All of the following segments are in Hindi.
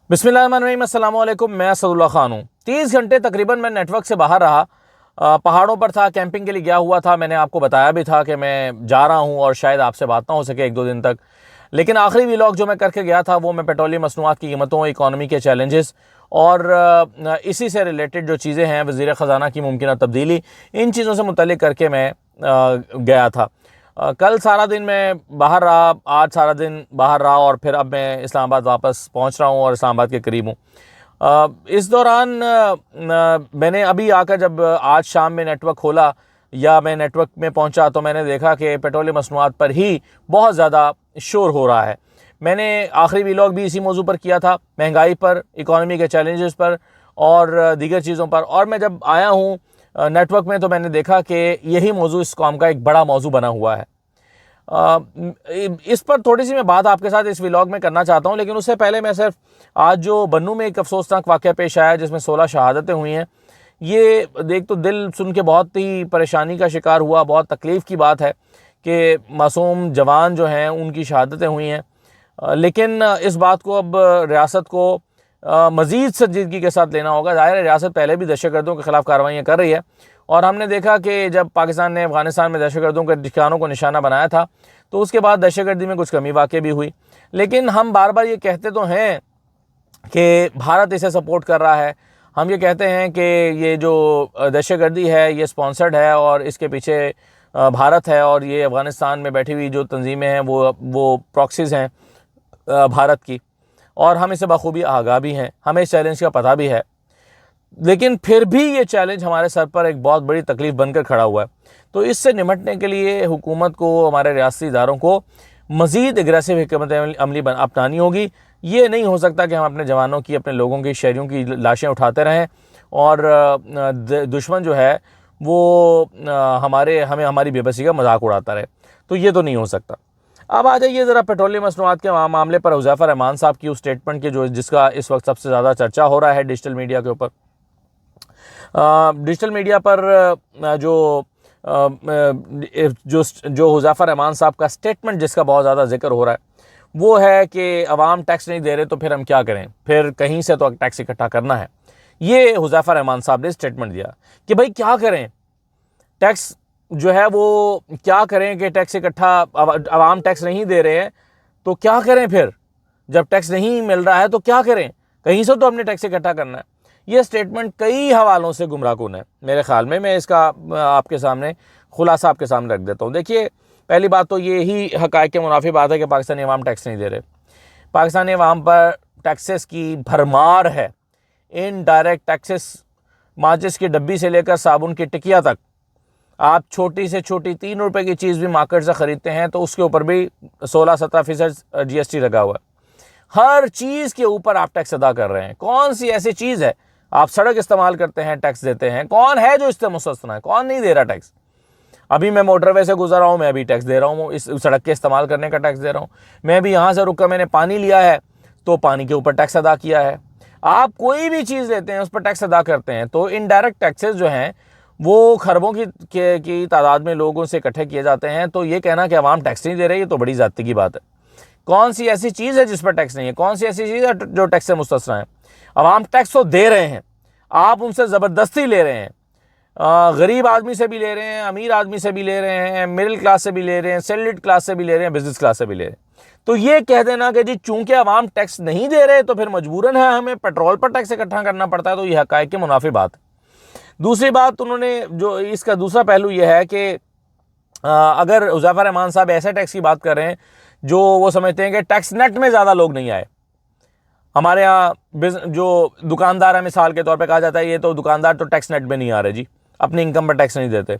बिस्मिल्लाहिर्रहमानिर्रहीम, अस्सलाम वालेकुम। मैं असदुल्ला खान हूँ। 30 घंटे तकरीबन मैं नेटवर्क से बाहर रहा। पहाड़ों पर था, कैंपिंग के लिए गया हुआ था। मैंने आपको बताया भी था कि मैं जा रहा हूँ और शायद आपसे बात ना हो सके 1-2 दिन तक। लेकिन आखिरी व्लॉग जो मैं करके गया था वो मैं पेट्रोलियम मसनूआत की कीमतों, इकॉनमी के चैलेंजेस और इसी से रिलेटेड जो चीज़ें हैं, वज़ीर ख़ज़ाना की मुमकिन तब्दीली, इन चीज़ों से मुतल्लिक़ करके मैं गया था। कल सारा दिन मैं बाहर रहा, आज सारा दिन बाहर रहा और फिर अब मैं इस्लामाबाद वापस पहुंच रहा हूं और इस्लामाबाद के करीब हूं। इस दौरान मैंने अभी आकर जब आज शाम में नेटवर्क खोला या मैं नेटवर्क में पहुंचा तो मैंने देखा कि पेट्रोलियम मसनूआत पर ही बहुत ज़्यादा शोर हो रहा है। मैंने आखिरी व्लॉग भी इसी मौजू पर किया था, महंगाई पर, इकॉनमी के चैलेंजेस पर और दीगर चीज़ों पर। और मैं जब आया हूँ नेटवर्क में तो मैंने देखा कि यही मौजू इस कॉम का एक बड़ा मौजू बना हुआ है। इस पर थोड़ी सी मैं बात आपके साथ इस व्लॉग में करना चाहता हूं, लेकिन उससे पहले मैं सिर्फ आज जो बन्नू में एक अफसोसनाक वाक़या पेश आया जिसमें 16 शहादतें हुई हैं, ये देख तो दिल सुन के बहुत ही परेशानी का शिकार हुआ। बहुत तकलीफ़ की बात है कि मासूम जवान जो हैं उनकी शहादतें हुई हैं। लेकिन इस बात को अब रियासत को मज़ीद संजीदगी के साथ लेना होगा। ज़ाहिर है रियासत पहले भी दहशतगर्दों के ख़िलाफ़ कार्रवाइयाँ कर रही है और हमने देखा कि जब पाकिस्तान ने अफ़गानिस्तान में दहशतगर्दों के ठिकानों को निशाना बनाया था तो उसके बाद दहशतगर्दी में कुछ कमी वाक़ई भी हुई। लेकिन हम बार बार ये कहते तो हैं कि भारत इसे सपोर्ट कर रहा है। हम ये कहते हैं कि ये जो दहशतगर्दी है ये स्पॉन्सर्ड है और इसके पीछे भारत है और ये अफ़गानिस्तान में बैठी हुई जो तंजीमें हैं वो प्रॉक्सीज़ हैं भारत की, और हम इसे बखूबी आगाह भी हैं, हमें इस चैलेंज का पता भी है। लेकिन फिर भी ये चैलेंज हमारे सर पर एक बहुत बड़ी तकलीफ़ बनकर खड़ा हुआ है। तो इससे निपटने के लिए हुकूमत को, हमारे रियासती इदारों को मज़ीद एग्रेसिव हिकमत अमली अपनानी होगी। ये नहीं हो सकता कि हम अपने जवानों की, अपने लोगों की, शहरियों की लाशें उठाते रहें और दुश्मन जो है वो हमें हमारी बेबसी का मजाक उड़ाता रहे। तो ये तो नहीं हो सकता। अब आ जाइए ज़रा पेट्रोलियम मसनूआत के मामले पर हुज़ैफ़ा रहमान साहब की उस स्टेटमेंट के जिसका इस वक्त सबसे ज़्यादा चर्चा हो रहा है डिजिटल मीडिया के ऊपर। डिजिटल मीडिया पर जो हुज़ैफ़ा रहमान साहब का स्टेटमेंट जिसका बहुत ज़्यादा जिक्र हो रहा है वो है कि अवाम टैक्स नहीं दे रहे तो फिर हम क्या करें, फिर कहीं से तो टैक्स इकट्ठा करना है। ये हुज़ैफ़ा रहमान साहब ने स्टेटमेंट दिया कि भाई क्या करें, टैक्स जो है वो क्या करें कि टैक्स इकट्ठा, अवाम टैक्स नहीं दे रहे हैं तो क्या करें, फिर जब टैक्स नहीं मिल रहा है तो क्या करें, कहीं से तो हमने टैक्स इकट्ठा करना है। ये स्टेटमेंट कई हवालों से गुमराहकुन है मेरे ख्याल में। मैं इसका आपके सामने खुलासा आपके सामने रख देता हूँ। देखिए, पहली बात तो ये ही हक़ाइक़ के मुनाफी बात है कि पाकिस्तानी अवाम टैक्स नहीं दे रहे। पाकिस्तानी अवाम पर टैक्सेस की भरमार है। इनडायरेक्ट टैक्सेस, माचिस की डब्बी से लेकर साबुन की टिकिया तक, आप छोटी से छोटी 3 रुपए की चीज़ भी मार्केट से ख़रीदते हैं तो उसके ऊपर भी 16-17% GST लगा हुआ है। हर चीज़ के ऊपर आप टैक्स अदा कर रहे हैं। कौन सी ऐसी चीज़ है, आप सड़क इस्तेमाल करते हैं टैक्स देते हैं, कौन है जो इससे मुस्तस्ना है, कौन नहीं दे रहा टैक्स। अभी मैं मोटरवे से गुजर रहा हूँ, मैं भी टैक्स दे रहा हूँ, इस सड़क के इस्तेमाल करने का टैक्स दे रहा हूँ। मैं भी यहाँ से रुक कर मैंने पानी लिया है तो पानी के ऊपर टैक्स अदा किया है। आप कोई भी चीज़ लेते हैं उस पर टैक्स अदा करते हैं। तो इनडायरेक्ट टैक्सेस जो हैं वो खरबों की तादाद में लोगों से इकट्ठे किए जाते हैं। तो ये कहना कि अवाम टैक्स नहीं दे रही, ये तो बड़ी ज़्यादती की बात है। कौन सी ऐसी चीज़ है जिस पर टैक्स नहीं है, कौन सी ऐसी चीज़ है जो टैक्स से मुस्तस्ना है। अवाम टैक्स तो दे रहे हैं, आप उनसे ज़बरदस्ती ले रहे हैं। गरीब आदमी से भी ले रहे हैं, अमीर आदमी से भी ले रहे हैं, मिडिल क्लास से भी ले रहे हैं, सैलरीड क्लास से भी ले रहे हैं, बिजनेस क्लास से भी ले रहे हैं। तो ये कह देना कि जी चूंकि अवाम टैक्स नहीं दे रहे तो फिर मजबूरन है हमें पेट्रोल पर टैक्स इकट्ठा करना पड़ता है, तो ये हक़ाइक़ के मुनाफी बात है। दूसरी बात उन्होंने जो इसका दूसरा पहलू यह है कि अगर हुज़ैफ़ा रहमान साहब ऐसे टैक्स की बात कर रहे हैं जो वो समझते हैं कि टैक्स नेट में ज़्यादा लोग नहीं आए। हमारे यहाँ जो दुकानदार है, मिसाल के तौर पे कहा जाता है ये तो दुकानदार तो टैक्स नेट में नहीं आ रहे जी, अपनी इनकम पर टैक्स नहीं देते।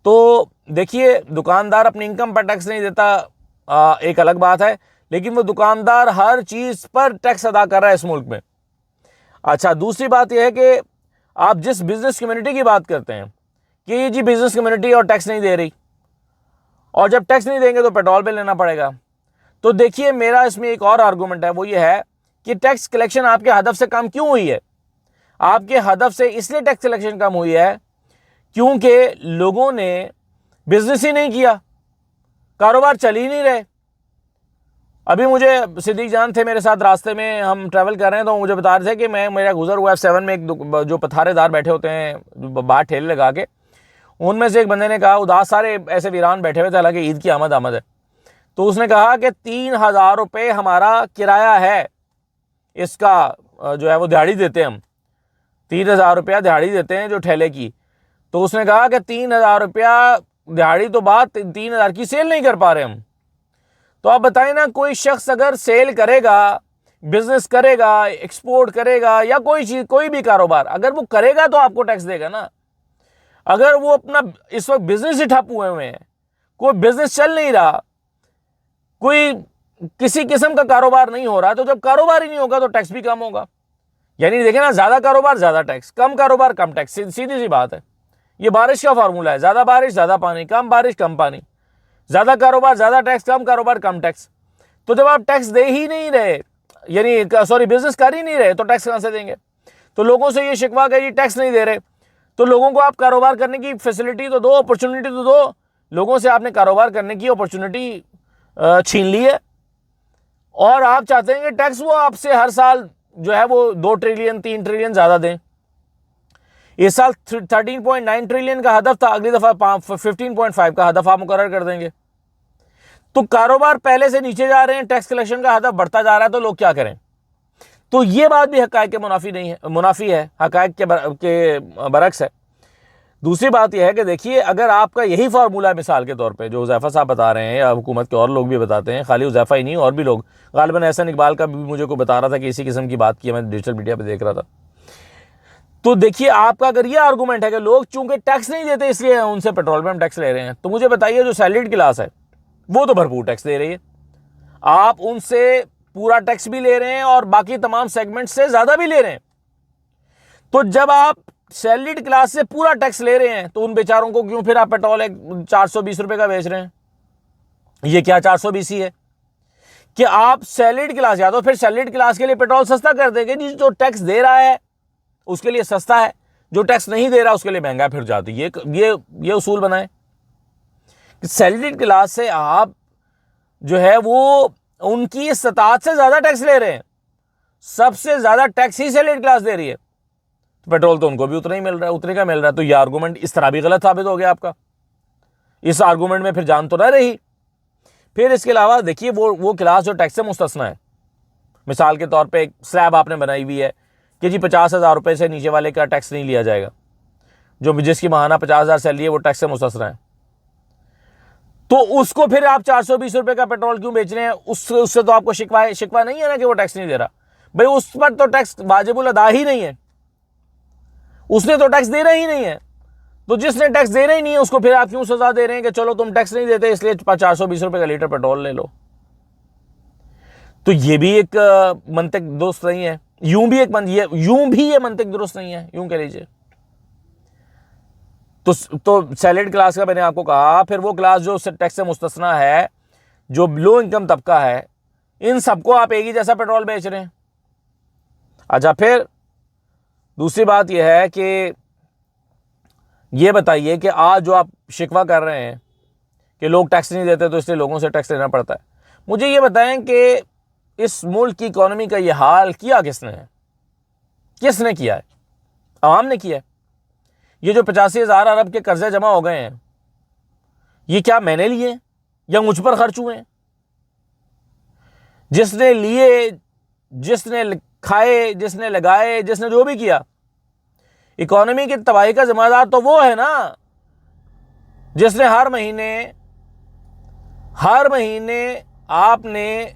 तो देखिए, दुकानदार अपनी इनकम पर टैक्स नहीं देता एक अलग बात है, लेकिन वो दुकानदार हर चीज़ पर टैक्स अदा कर रहा है इस मुल्क में। अच्छा, दूसरी बात यह है कि आप जिस बिज़नेस कम्युनिटी की बात करते हैं कि जी बिज़नेस कम्युनिटी और टैक्स नहीं दे रही, और जब टैक्स नहीं देंगे तो पेट्रोल बिल लेना पड़ेगा। तो देखिए, मेरा इसमें एक और आर्गूमेंट है, वो ये है कि टैक्स कलेक्शन आपके हदफ से कम क्यों हुई है। आपके हदफ से इसलिए टैक्स कलेक्शन कम हुई है क्योंकि लोगों ने बिजनेस ही नहीं किया, कारोबार चल ही नहीं रहे। अभी मुझे सिद्दीक जान थे मेरे साथ, रास्ते में हम ट्रैवल कर रहे हैं, तो मुझे बता रहे थे कि मेरा गुजर हुआ F7 में एक जो पथारेदार बैठे होते हैं बाहर ठेले लगा के, उनमें से एक बंदे ने कहा, उदास सारे ऐसे वीरान बैठे हुए थे, हालांकि ईद की आमद है, तो उसने कहा कि 3,000 रुपये हमारा किराया है, इसका जो है वो दिहाड़ी देते हैं हम, 3,000 रुपया दिहाड़ी देते हैं जो ठेले की। तो उसने कहा कि 3,000 रुपया दिहाड़ी तो बात, 3,000 की सेल नहीं कर पा रहे हम। तो आप बताएं ना, कोई शख्स अगर सेल करेगा, बिजनेस करेगा, एक्सपोर्ट करेगा या कोई चीज, कोई भी कारोबार अगर वो करेगा तो आपको टैक्स देगा ना। अगर वो अपना इस वक्त बिजनेस ही ठप हुए हैं, कोई बिजनेस चल नहीं रहा, कोई किसी किस्म का कारोबार नहीं हो रहा, तो जब कारोबार ही नहीं होगा तो टैक्स भी कम होगा। यानी देखें ना, ज्यादा कारोबार ज्यादा टैक्स, कम कारोबार कम टैक्स, सीधी सी बात है। ये बारिश का फार्मूला है, ज्यादा बारिश ज्यादा पानी, कम बारिश कम पानी, ज्यादा कारोबार ज्यादा टैक्स, कम कारोबार कम टैक्स। तो जब आप टैक्स दे ही नहीं रहे, यानी सॉरी बिजनेस कर ही नहीं रहे, तो टैक्स कहां से देंगे। तो लोगों से ये शिकवा कि ये टैक्स नहीं दे रहे, तो लोगों को आप कारोबार करने की फैसिलिटी तो दो, अपॉर्चुनिटी तो दो। लोगों से आपने कारोबार करने की अपॉर्चुनिटी छीन ली है, और आप चाहते हैं कि टैक्स वो आपसे हर साल जो है वो 2 ट्रिलियन 3 ट्रिलियन ज्यादा दें। इस साल 13.9 ट्रिलियन का हदफ था, अगली दफा 15.5 का हदफ आप मुकर्रर कर देंगे। तो कारोबार पहले से नीचे जा रहे हैं, टैक्स कलेक्शन का हदफ बढ़ता जा रहा है, तो लोग क्या करें। तो ये बात भी हकायक के मुनाफी नहीं है, मुनाफी है, हकायक के बरक्स है। दूसरी बात यह है कि देखिए, अगर आपका यही फार्मूला है, मिसाल के तौर पे जो हुज़ैफा साहब बता रहे हैं या हुकूमत के और लोग भी बताते हैं, खाली हुज़ैफा ही नहीं और भी लोग, गालिबन एहसन इकबाल का भी मुझे को बता रहा था कि इसी किस्म की बात की, मैं डिजिटल मीडिया पे देख रहा था। तो देखिए, आपका अगर ये आर्गूमेंट है कि लोग चूंकि टैक्स नहीं देते इसलिए उनसे पेट्रोल में हम टैक्स ले रहे हैं, तो मुझे बताइए जो सैलरीड क्लास है वो तो भरपूर टैक्स दे रही है, आप उनसे पूरा टैक्स भी ले रहे हैं और बाकी तमाम सेगमेंट से ज्यादा भी ले रहे हैं। तो जब आप सैलरीड क्लास से पूरा टैक्स ले रहे हैं, तो उन बेचारों को क्यों फिर आप पेट्रोल 420 रुपए का बेच रहे हैं। ये क्या 420 ही है कि आप सैलरीड क्लास, या तो फिर सैलरीड क्लास के लिए पेट्रोल सस्ता कर देंगे, जो टैक्स दे रहा है उसके लिए सस्ता है, जो टैक्स नहीं दे रहा उसके लिए महंगा फिर जाती है। ये उसूल बनाए कि सैलरीड क्लास से आप जो है वो उनकी इस्तात से ज्यादा टैक्स ले रहे हैं, सबसे ज्यादा टैक्स ही सैलरीड क्लास दे रही है, तो पेट्रोल तो उनको भी उतना ही मिल रहा है, उतने का मिल रहा है। तो ये आर्गूमेंट इस तरह भी गलत साबित हो गया आपका, इस आर्गूमेंट में फिर जान तो ना रही। फिर इसके अलावा देखिए, वो क्लास जो टैक्स से मुस्तस्ना है, मिसाल के तौर पे एक स्लैब आपने बनाई हुई है कि जी 50,000 रुपए से नीचे वाले का टैक्स नहीं लिया जाएगा, जो जिसकी माहाना 50,000 सैलरी है वो टैक्स से मुस्तस्ना है। तो उसको फिर आप 420 रुपए का पेट्रोल क्यों बेच रहे हैं, उससे तो आपको शिकवा नहीं है ना कि वो टैक्स नहीं दे रहा। भाई उस पर तो टैक्स वाजिबुल अदा ही नहीं है, उसने तो टैक्स देना ही नहीं है। तो जिसने टैक्स देना ही नहीं है उसको फिर आप क्यों सजा दे रहे हैं कि चलो तुम टैक्स नहीं देते इसलिए 420 रुपए का लीटर पेट्रोल ले लो। तो ये भी एक मंतिक दुरुस्त नहीं है, यूं भी ये मंतिक दुरुस्त नहीं है, यूं कह लीजिए। तो सैलरीड क्लास का मैंने आपको कहा, फिर वो क्लास जो टैक्स से मुस्तस्ना है, जो लो इनकम तबका है, इन सबको आप एक ही जैसा पेट्रोल बेच रहे हैं। अच्छा, फिर दूसरी बात यह है कि ये बताइए कि आज जो आप शिकवा कर रहे हैं कि लोग टैक्स नहीं देते तो इसलिए लोगों से टैक्स लेना पड़ता है, मुझे ये बताएं कि इस मुल्क की इकोनॉमी का ये हाल किया किसने है, किसने किया है? आवाम ने किया है। ये जो 85,000 अरब के कर्जे जमा हो गए हैं, ये क्या मैंने लिए या मुझ पर खर्च हुए हैं? जिसने लिए, जिसने खाए, जिसने लगाए, जिसने जो भी किया, इकोनॉमी की तबाही का जिम्मेदार तो वो है ना जिसने हर महीने आपने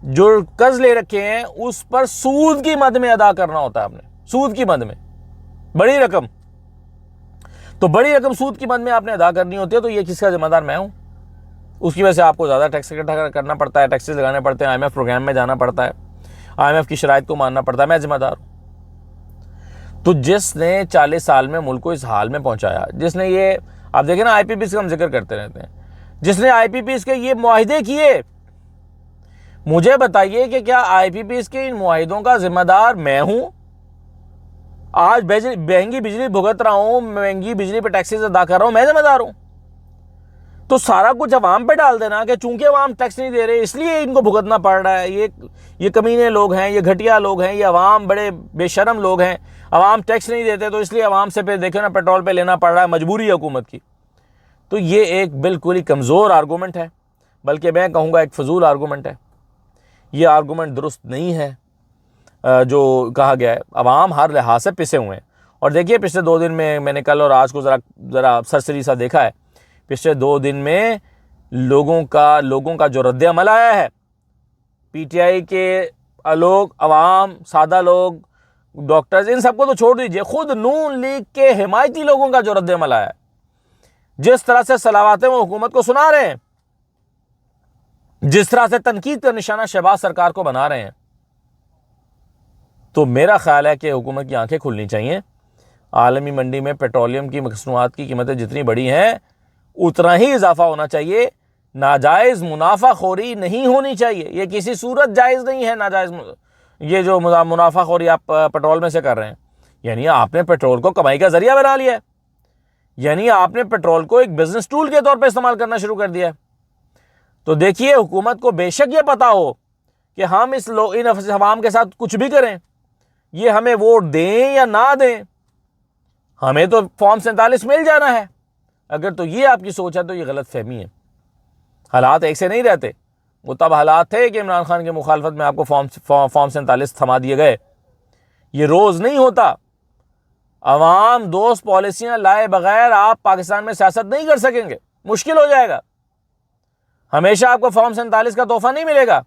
जो कर्ज ले रखे हैं उस पर सूद की मद में अदा करना होता है। आपने सूद की मद में बड़ी रकम, तो बड़ी रकम सूद की मद में आपने अदा करनी होती है। तो ये किसका जिम्मेदार? मैं हूं। उसकी वजह से आपको ज्यादा टैक्स इकट्ठा करना पड़ता है, टैक्सेस लगाने पड़ते हैं, IMF प्रोग्राम में जाना पड़ता है, IMF की शराइत को मानना पड़ता है। मैं जिम्मेदार हूं। तो जिसने 40 साल में मुल्क को इस हाल में पहुंचाया, जिसने ये, आप देखें ना IPPs का हम जिक्र करते रहते हैं, जिसने IPPs के ये मुआहिदे किए, मुझे बताइए कि क्या IPPs के इन मुआहिदों का जिम्मेदार मैं हूं? आज महंगी बिजली भुगत रहा हूं, महंगी बिजली पे टैक्सेस अदा कर रहा हूं, मैं जिम्मेदार हूं? तो सारा कुछ अवाम पे डाल देना कि चूंकि अवाम टैक्स नहीं दे रहे इसलिए इनको भुगतना पड़ रहा है, ये कमीने लोग हैं, ये घटिया लोग हैं, ये अवाम बड़े बेशरम लोग हैं, अवाम टैक्स नहीं देते तो इसलिए अवाम से फिर देखो ना पेट्रोल पे लेना पड़ रहा है, मजबूरी है हुकूमत की। तो ये एक बिल्कुल ही कमज़ोर आर्गूमेंट है, बल्कि मैं कहूँगा एक फजूल आर्गूमेंट है। ये आर्गूमेंट दुरुस्त नहीं है जो कहा गया है। अवाम हर लिहाज से पिसे हुए हैं। और देखिए पिछले 2 दिन में मैंने कल और आज को ज़रा सरसरी सा देखा है, पिछले 2 दिन में लोगों का जो रद्द अमल आया है, पीटीआई के लोग, अवाम, सादा लोग, डॉक्टर्स, इन सबको तो छोड़ दीजिए, खुद नून लीग के हिमायती लोगों का जो रद्द अमल आया है, जिस तरह से सलावातें वो हुकूमत को सुना रहे हैं, जिस तरह से तनकीद का निशाना शहबाज सरकार को बना रहे हैं, तो मेरा ख्याल है कि हुकूमत की आंखें खुलनी चाहिए। आलमी मंडी में पेट्रोलियम की मसनूआत की कीमतें जितनी बड़ी हैं उतना ही इजाफा होना चाहिए। नाजायज़ मुनाफाखोरी नहीं होनी चाहिए, ये किसी सूरत जायज़ नहीं है। नाजायज़ ये जो मुनाफाखोरी आप पेट्रोल में से कर रहे हैं, यानी आपने पेट्रोल को कमाई का जरिया बना लिया है, यानी आपने पेट्रोल को एक बिजनेस टूल के तौर पर इस्तेमाल करना शुरू कर दिया है। तो देखिए, हुकूमत को बेशक ये पता हो कि हम इन अवाम के साथ कुछ भी करें, ये हमें वोट दें या ना दें, हमें तो फॉर्म 47 मिल जाना है। अगर तो ये आपकी सोच है तो ये गलत फहमी है। हालात एक से नहीं रहते। वो तब हालात थे कि इमरान खान की मुखालफत में आपको फॉर्म 47 थमा दिए गए। ये रोज़ नहीं होता। अवाम दोस्त पॉलिसियां लाए बगैर आप पाकिस्तान में सियासत नहीं कर सकेंगे, मुश्किल हो जाएगा। हमेशा आपको फॉर्म 47 का तोहफा नहीं मिलेगा,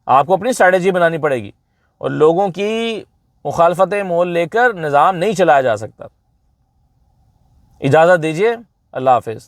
आपको अपनी स्ट्रैटेजी बनानी पड़ेगी और लोगों की मुखालफतें मोल लेकर निज़ाम नहीं चलाया जा सकता। इजाज़त दीजिए, अल्लाह हाफिज़।